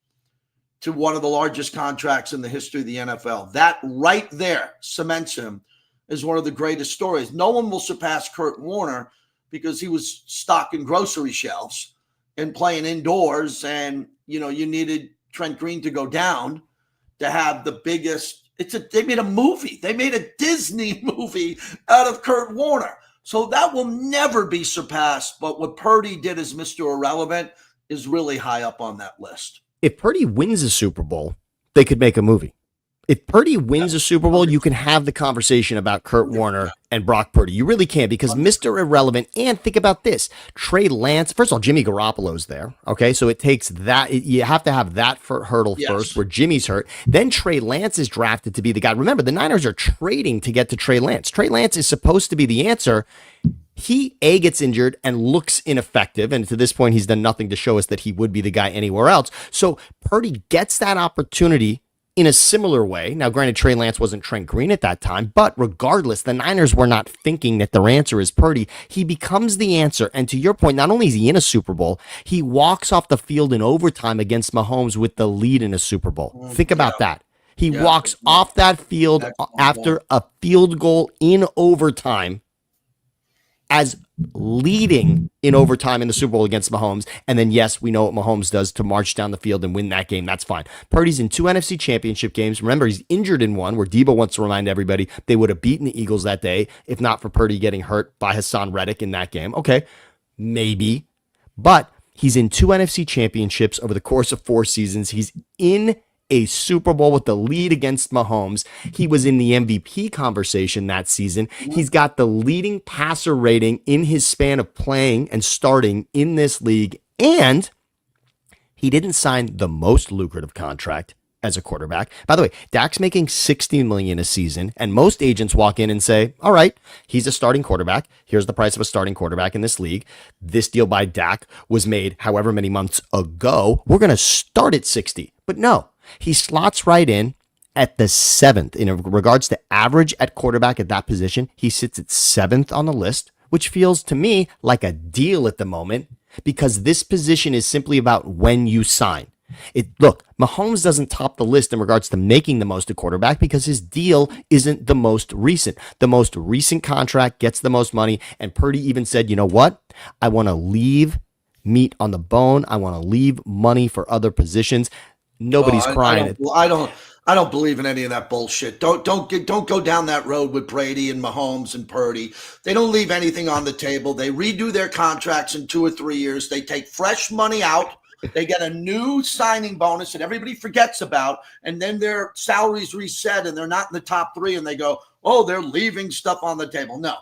to one of the largest contracts in the history of the NFL. That right there cements him as one of the greatest stories. No one will surpass Kurt Warner because he was stocking grocery shelves and playing indoors. And, you needed Trent Green to go down to have the biggest. They made a movie. They made a Disney movie out of Kurt Warner. So that will never be surpassed. But what Purdy did as Mr. Irrelevant is really high up on that list.
If Purdy wins a Super Bowl, they could make a movie. If Purdy wins a Super Bowl, you can have the conversation about Kurt Warner and Brock Purdy. You really can, because Mr. Irrelevant, and think about this, Trey Lance, first of all, Jimmy Garoppolo's there, okay? So it takes that, you have to have that hurdle first, where Jimmy's hurt. Then Trey Lance is drafted to be the guy. Remember, the Niners are trading to get to Trey Lance. Trey Lance is supposed to be the answer. He, gets injured and looks ineffective, and to this point, he's done nothing to show us that he would be the guy anywhere else. So Purdy gets that opportunity in a similar way. Now, granted, Trey Lance wasn't Trent Green at that time, but regardless, the Niners were not thinking that their answer is Purdy. He becomes the answer, and to your point, not only is he in a Super Bowl, he walks off the field in overtime against Mahomes with the lead in a Super Bowl. Think about that. He walks off that field after a field goal in overtime as leading in overtime in the Super Bowl against Mahomes. And then, yes, we know what Mahomes does to march down the field and win that game. That's fine. Purdy's in 2 NFC championship games. Remember, he's injured in one, where Debo wants to remind everybody they would have beaten the Eagles that day if not for Purdy getting hurt by Hassan Reddick in that game. Okay, maybe. But he's in 2 NFC championships over the course of 4 seasons. He's in a Super Bowl with the lead against Mahomes. He was in the MVP conversation that season. He's got the leading passer rating in his span of playing and starting in this league. And he didn't sign the most lucrative contract as a quarterback. By the way, Dak's making $60 million a season, and most agents walk in and say, all right, he's a starting quarterback. Here's the price of a starting quarterback in this league. This deal by Dak was made however many months ago. We're going to start at 60. But no, he slots right in at the 7th. In regards to average at quarterback at that position, he sits at 7th on the list, which feels to me like a deal at the moment, because this position is simply about when you sign. Look, Mahomes doesn't top the list in regards to making the most a quarterback because his deal isn't the most recent. The most recent contract gets the most money, and Purdy even said, you know what? I want to leave meat on the bone. I want to leave money for other positions. Nobody's crying.
I don't believe in any of that bullshit. Don't go down that road with Brady and Mahomes and Purdy. They don't leave anything on the table. They redo their contracts in 2 or 3 years. They take fresh money out. They get a new signing bonus that everybody forgets about, and then their salaries reset, and they're not in the top 3, and they go, oh, they're leaving stuff on the table. No,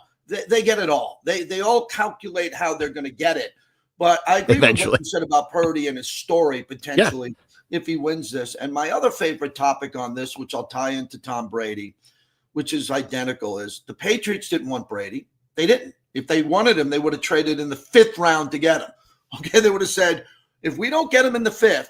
they get it all. They all calculate how they're going to get it. But I agree with what you said about Purdy and his story potentially. If he wins this. And my other favorite topic on this, which I'll tie into Tom Brady, which is identical, is the Patriots didn't want Brady. They didn't. If they wanted him, they would have traded in the 5th round to get him. Okay, they would have said, if we don't get him in the 5th,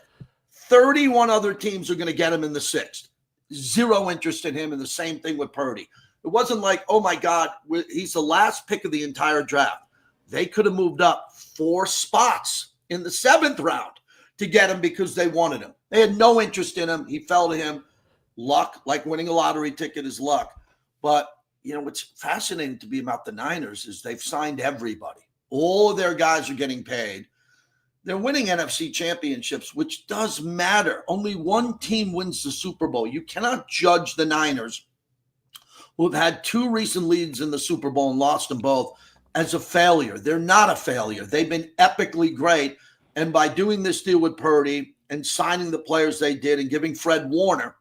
31 other teams are going to get him in the 6th. Zero interest in him, and the same thing with Purdy. It wasn't like, oh my God, he's the last pick of the entire draft. They could have moved up 4 spots in the 7th round to get him because they wanted him. They had no interest in him. He fell to him. Luck, like winning a lottery ticket, is luck. But, what's fascinating to be about the Niners is they've signed everybody. All of their guys are getting paid. They're winning NFC championships, which does matter. Only one team wins the Super Bowl. You cannot judge the Niners, who have had 2 recent leads in the Super Bowl and lost them both, as a failure. They're not a failure. They've been epically great. And by doing this deal with Purdy and signing the players they did and giving Fred Warner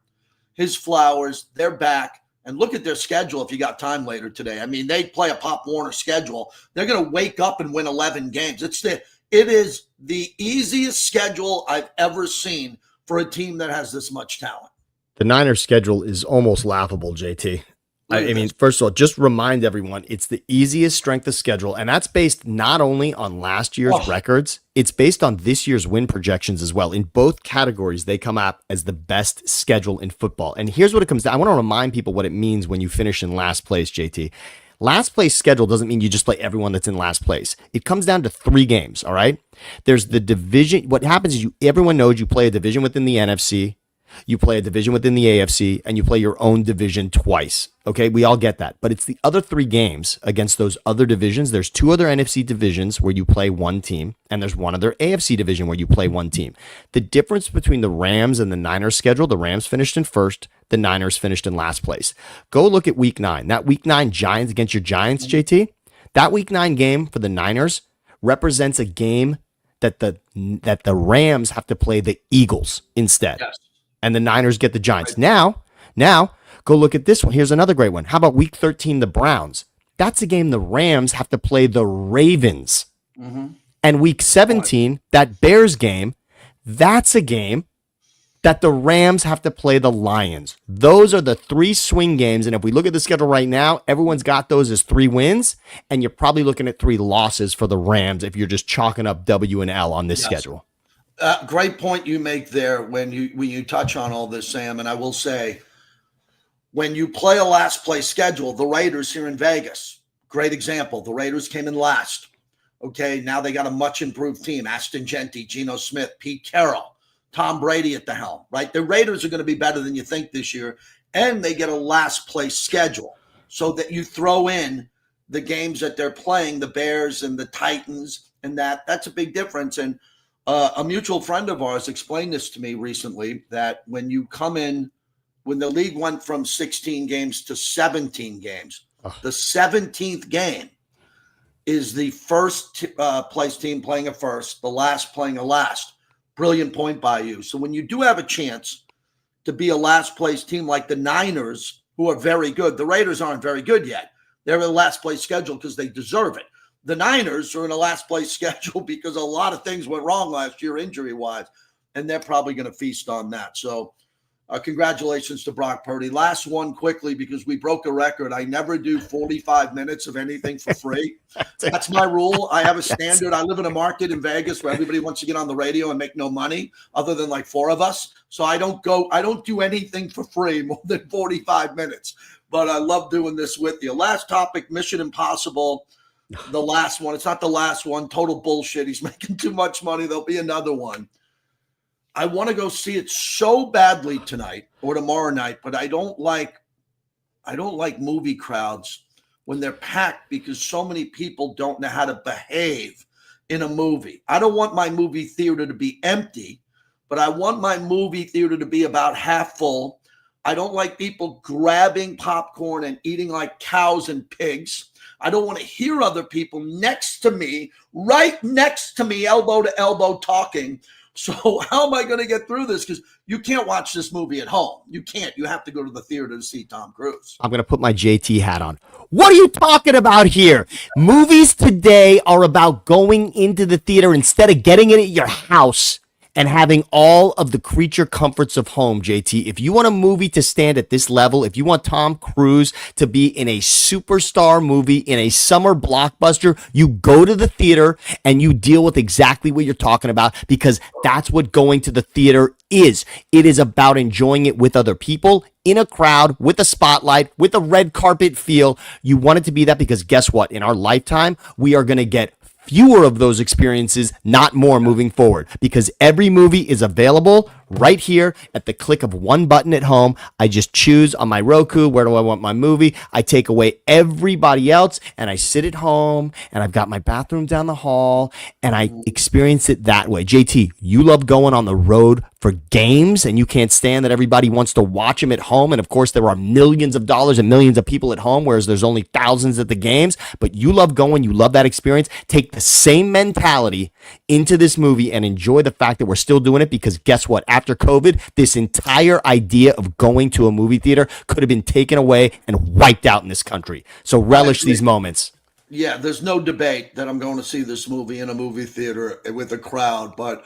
his flowers, they're back. And look at their schedule if you got time later today. I mean, they play a Pop Warner schedule. They're going to wake up and win 11 games. It is the easiest schedule I've ever seen for a team that has this much talent.
The Niners schedule is almost laughable, JT. I mean, first of all, just remind everyone, it's the easiest strength of schedule, and that's based not only on last year's records, it's based on this year's win projections as well. In both categories, they come up as the best schedule in football. And here's what it comes down. I want to remind people what it means when you finish in last place, JT. Last place schedule doesn't mean you just play everyone that's in last place. It comes down to 3 games, all right? There's the division. What happens is everyone knows you play a division within the NFC, you play a division within the AFC, and you play your own division twice. Okay, we all get that. But it's the other 3 games against those other divisions. There's 2 other NFC divisions where you play one team, and there's 1 other AFC division where you play one team. The difference between the Rams and the Niners schedule, the Rams finished in first, the Niners finished in last place. Go look at week 9. That week 9 Giants against your Giants, JT, that week 9 game for the Niners represents a game that the Rams have to play the Eagles instead. Yes. And the Niners get the Giants. Right. Now, go look at this one. Here's another great one. How about week 13, the Browns? That's a game the Rams have to play the Ravens. Mm-hmm. And week 17, that Bears game, that's a game that the Rams have to play the Lions. Those are the 3 swing games. And if we look at the schedule right now, everyone's got those as 3 wins. And you're probably looking at 3 losses for the Rams if you're just chalking up W and L on this schedule.
Great point you make there when you touch on all this, Sam. And I will say, when you play a last place schedule, the Raiders here in Vegas, great example. The Raiders came in last. Okay, now they got a much improved team. Aston Genty, Geno Smith, Pete Carroll, Tom Brady at the helm, right? The Raiders are going to be better than you think this year. And they get a last place schedule so that you throw in the games that they're playing, the Bears and the Titans, and that's a big difference. And a mutual friend of ours explained this to me recently, that when you come in, when the league went from 16 games to 17 games, the 17th game is the first place team playing a first, the last playing a last. Brilliant point by you. So when you do have a chance to be a last place team like the Niners, who are very good, the Raiders aren't very good yet. They're in the last place schedule because they deserve it. The Niners are in a last place schedule because a lot of things went wrong last year injury-wise, and they're probably going to feast on that. So congratulations to Brock Purdy. Last one quickly, because we broke a record. I never do 45 minutes of anything for free. That's my rule. I have a standard. I live in a market in Vegas where everybody wants to get on the radio and make no money other than like 4 of us. So I don't do anything for free more than 45 minutes. But I love doing this with you. Last topic, Mission Impossible. The last one. It's not the last one. Total bullshit. He's making too much money. There'll be another one. I want to go see it so badly tonight or tomorrow night, but I don't like movie crowds when they're packed because so many people don't know how to behave in a movie. I don't want my movie theater to be empty, but I want my movie theater to be about half full. I don't like people grabbing popcorn and eating like cows and pigs. I don't want to hear other people next to me, right next to me, elbow to elbow talking. So how am I going to get through this? Because you can't watch this movie at home. You can't. You have to go to the theater to see Tom Cruise.
I'm going to put my JT hat on. What are you talking about here? Movies today are about going into the theater instead of getting it at your house and having all of the creature comforts of home, JT. If you want a movie to stand at this level, if you want Tom Cruise to be in a superstar movie, in a summer blockbuster, you go to the theater and you deal with exactly what you're talking about, because that's what going to the theater is. It is about enjoying it with other people, in a crowd, with a spotlight, with a red carpet feel. You want it to be that because guess what? In our lifetime, we are going to get fewer of those experiences, not more, moving forward, because every movie is available right here at the click of one button at home. I just choose on my Roku, where do I want my movie? I take away everybody else and I sit at home and I've got my bathroom down the hall and I experience it that way. JT, you love going on the road for games and you can't stand that everybody wants to watch them at home. And of course, there are millions of dollars and millions of people at home, whereas there's only thousands at the games. But you love going, you love that experience. Take the same mentality into this movie and enjoy the fact that we're still doing it, because guess what? After COVID, this entire idea of going to a movie theater could have been taken away and wiped out in this country. So relish these moments.
Yeah, there's no debate that I'm going to see this movie in a movie theater with a crowd, but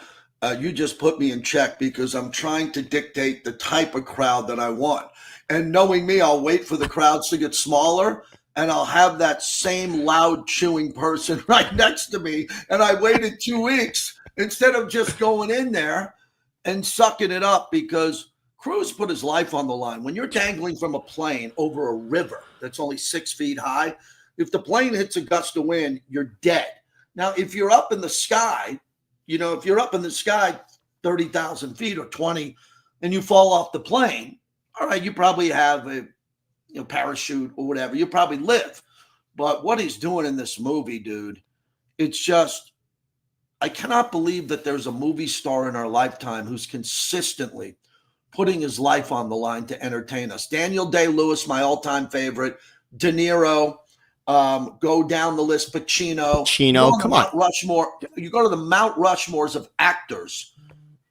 you just put me in check because I'm trying to dictate the type of crowd that I want. And knowing me, I'll wait for the crowds to get smaller and I'll have that same loud chewing person right next to me. And I waited 2 weeks instead of just going in there and sucking it up, because Cruise put his life on the line. When you're dangling from a plane over a river that's only 6 feet high, if the plane hits a gust of wind, you're dead. Now, if you're up in the sky, if you're up in the sky 30,000 feet or 20 and you fall off the plane, all right, you probably have a parachute or whatever. You probably live. But what he's doing in this movie, dude, it's just, I cannot believe that there's a movie star in our lifetime who's consistently putting his life on the line to entertain us. Daniel Day-Lewis, my all-time favorite. De Niro, go down the list. Pacino,
come on.
Mount Rushmore. You go to the Mount Rushmores of actors.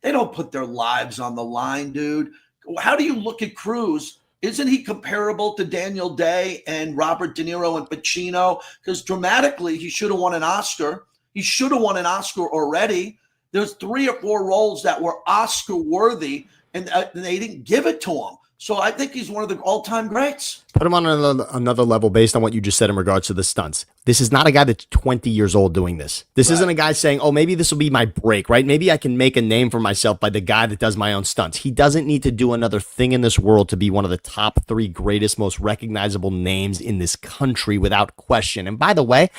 They don't put their lives on the line, dude. How do you look at Cruise? Isn't he comparable to Daniel Day and Robert De Niro and Pacino? Because dramatically, he should have won an Oscar. He should have won an Oscar already. There's 3 or 4 roles that were Oscar worthy, and they didn't give it to him. So I think he's one of the all-time greats.
Put him on another level based on what you just said in regards to the stunts. This is not a guy that's 20 years old doing this. This isn't a guy saying, oh, maybe this will be my break, right? Maybe I can make a name for myself by the guy that does my own stunts. He doesn't need to do another thing in this world to be one of the top 3 greatest, most recognizable names in this country without question. And by the way,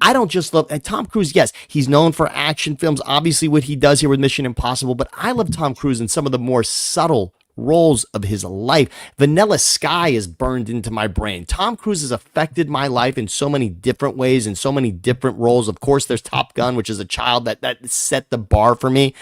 I don't just love Tom Cruise. Yes, he's known for action films, obviously what he does here with Mission Impossible, but I love Tom Cruise in some of the more subtle roles of his life. Vanilla Sky is burned into my brain. Tom Cruise has affected my life in so many different ways, in so many different roles. Of course, there's Top Gun, which is a child that set the bar for me.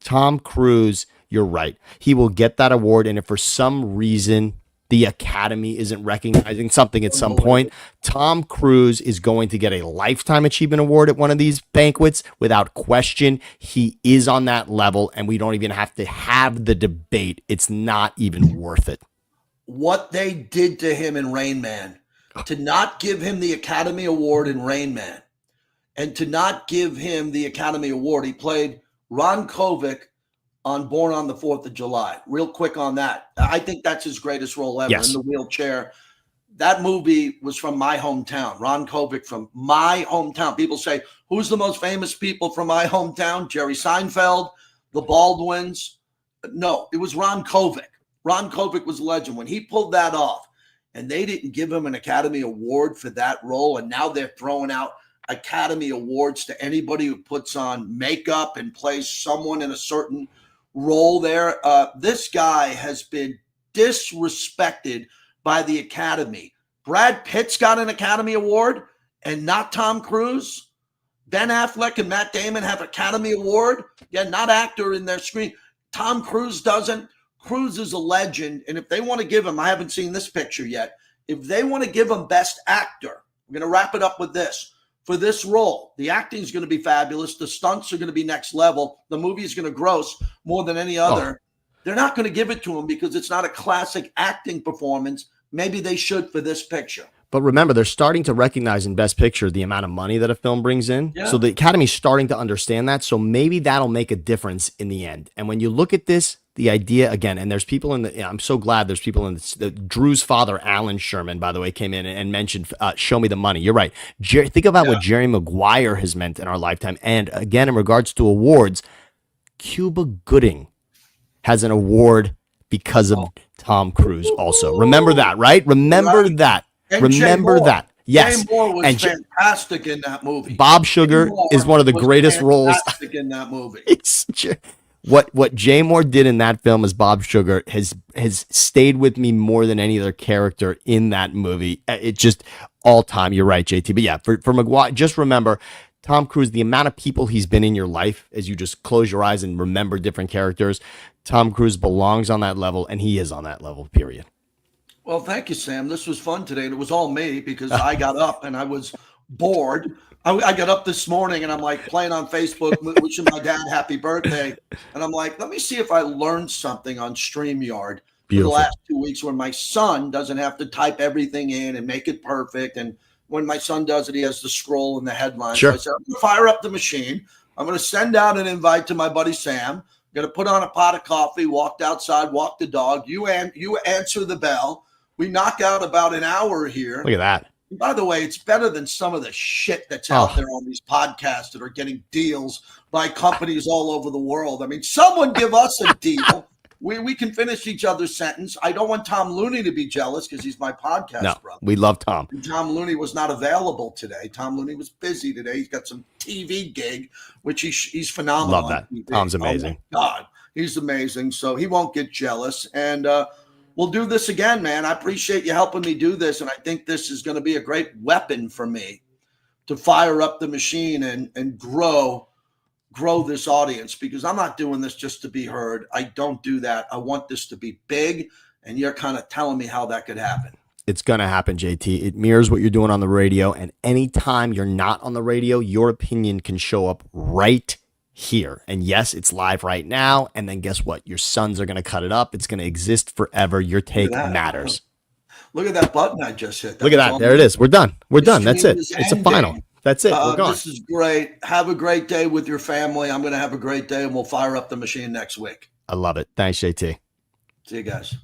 Tom Cruise, you're right. He will get that award, and if for some reason the Academy isn't recognizing something at some point, Tom Cruise is going to get a Lifetime Achievement Award at one of these banquets. Without question, he is on that level, and we don't even have to have the debate. It's not even worth it.
What they did to him in Rain Man, to not give him the Academy Award in Rain Man, and to not give him the Academy Award, he played Ron Kovic on Born on the 4th of July. Real quick on that. I think that's his greatest role ever, in the wheelchair. That movie was from my hometown. Ron Kovic from my hometown. People say, who's the most famous people from my hometown? Jerry Seinfeld, the Baldwins. No, it was Ron Kovic. Ron Kovic was a legend. When he pulled that off, and they didn't give him an Academy Award for that role, and now they're throwing out Academy Awards to anybody who puts on makeup and plays someone in a certain role there. This guy has been disrespected by the Academy. Brad Pitt's got an Academy Award and not Tom Cruise. Ben Affleck and Matt Damon have Academy Award. Yeah, not actor in their screen. Tom Cruise doesn't. Cruise is a legend. And if they want to give him, I haven't seen this picture yet. If they want to give him Best Actor, we're going to wrap it up with this. For this role, the acting is going to be fabulous. The stunts are going to be next level. The movie is going to gross more than any other. They're not going to give it to him because it's not a classic acting performance. Maybe they should for this picture.
But remember, they're starting to recognize in Best Picture the amount of money that a film brings in. Yeah. So the Academy's starting to understand that. So maybe that'll make a difference in the end. And when you look at this, the idea again, and there's people in the, I'm so glad there's people in the Drew's father, Alan Sherman, by the way, came in and mentioned, show me the money. You're right. Think about what Jerry Maguire has meant in our lifetime. And again, in regards to awards, Cuba Gooding has an award because of Tom Cruise also. Remember that, right? Remember that.
And
remember that. Yes.
Jay Moore was fantastic in that movie.
Bob Sugar is one of the greatest roles
in that movie.
What Jay Moore did in that film as Bob Sugar has stayed with me more than any other character in that movie. It just all time. You're right, JT. But yeah, for McGuire, just remember Tom Cruise, the amount of people he's been in your life as you just close your eyes and remember different characters. Tom Cruise belongs on that level, and he is on that level, period.
Well, thank you, Sam. This was fun today. And it was all me because I got up and I was bored. I got up this morning and I'm like playing on Facebook, wishing my dad happy birthday. And I'm like, let me see if I learned something on StreamYard for the last 2 weeks when my son doesn't have to type everything in and make it perfect. And when my son does it, he has to scroll in the headlines.
Sure.
So I said, I'm going to fire up the machine. I'm going to send out an invite to my buddy Sam. I'm going to put on a pot of coffee, walked outside, walk the dog. You answer the bell. We knock out about an hour here.
Look at that.
And by the way, it's better than some of the shit that's out there on these podcasts that are getting deals by companies all over the world. I mean, someone give us a deal. We can finish each other's sentence. I don't want Tom Looney to be jealous because he's my podcast brother.
We love Tom.
And Tom Looney was not available today. Tom Looney was busy today. He's got some TV gig, which he's phenomenal.
Love that. Tom's amazing.
Oh my God, he's amazing. So he won't get jealous. And we'll do this again, man. I appreciate you helping me do this. And I think this is going to be a great weapon for me to fire up the machine and grow this audience, because I'm not doing this just to be heard. I don't do that. I want this to be big. And you're kind of telling me how that could happen.
It's going to happen, JT. It mirrors what you're doing on the radio. And anytime you're not on the radio, your opinion can show up right here. And yes, it's live right now. And then guess what? Your sons are going to cut it up. It's going to exist forever. Your take matters.
Look at that button I just hit.
Look at that. There it is. We're done. We're done. That's it. It's a final. That's it. We're gone.
This is great. Have a great day with your family. I'm going to have a great day, and we'll fire up the machine next week.
I love it. Thanks, JT.
See you guys.